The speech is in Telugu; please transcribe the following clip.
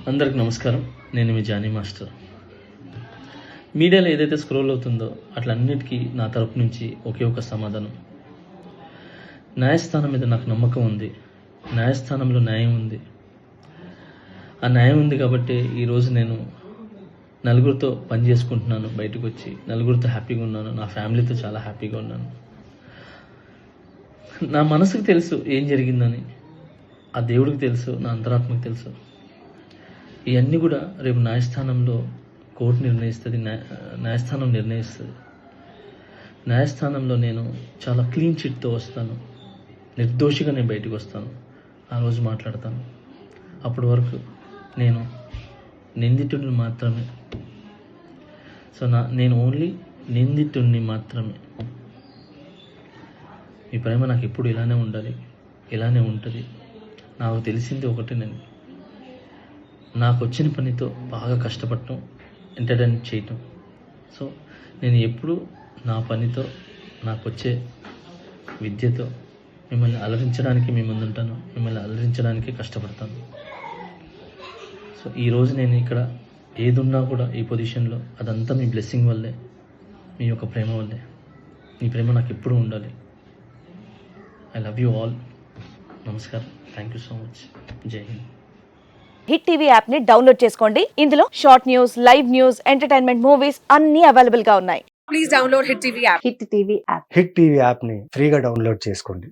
అందరికి నమస్కారం. నేను మీ జానీ మాస్టర్. మీడియాలో ఏదైతే స్క్రోల్ అవుతుందో అట్లన్నిటికీ నా తరపు నుంచి ఒకే ఒక సమాధానం. న్యాయస్థానం మీద నాకు నమ్మకం ఉంది. న్యాయస్థానంలో న్యాయం ఉంది. ఆ న్యాయం ఉంది కాబట్టి ఈరోజు నేను నలుగురితో పని చేసుకుంటున్నాను. బయటకు వచ్చి నలుగురితో హ్యాపీగా ఉన్నాను. నా ఫ్యామిలీతో చాలా హ్యాపీగా ఉన్నాను. నా మనసుకు తెలుసు ఏం జరిగిందని, ఆ దేవుడికి తెలుసు, నా అంతరాత్మకు తెలుసు. ఇవన్నీ కూడా రేపు న్యాయస్థానంలో కోర్టు నిర్ణయిస్తుంది, న్యాయస్థానం నిర్ణయిస్తుంది. న్యాయస్థానంలో నేను చాలా క్లీన్ చిట్తో వస్తాను. నిర్దోషిగా నేను బయటకు వస్తాను. ఆ రోజు మాట్లాడతాను. అప్పటి వరకు నేను నిందితుడిని మాత్రమే. సో నేను ఓన్లీ నిందితుడిని మాత్రమే. మీ ప్రేమ నాకు ఎప్పుడు ఇలానే ఉండాలి, ఇలానే ఉంటుంది. నాకు తెలిసింది ఒకటి, నేను నాకు వచ్చిన పనితో బాగా కష్టపడటం, ఎంటర్టైన్ చేయటం. సో నేను ఎప్పుడు నా పనితో, నాకు వచ్చే విద్యతో మిమ్మల్ని అలరించడానికి మీ ముందుంటాను. మిమ్మల్ని అలరించడానికి కష్టపడతాను. సో ఈరోజు నేను ఇక్కడ ఏదున్నా కూడా ఈ పొజిషన్లో అదంతా మీ బ్లెస్సింగ్ వల్లే, మీ యొక్క ప్రేమ వల్లే. మీ ప్రేమ నాకు ఎప్పుడూ ఉండాలి. I love you all. నమస్కారం. Thank you so much. Jai Hind. Hit TV app ని డౌన్లోడ్ చేసుకోండి. ఇందులో short news, live news, entertainment movies అన్ని అవైలబుల్ గా ఉన్నాయి. Please download Hit TV app. Hit TV app. Hit TV యాప్ని ఫ్రీగా డౌన్లోడ్ చేసుకోండి.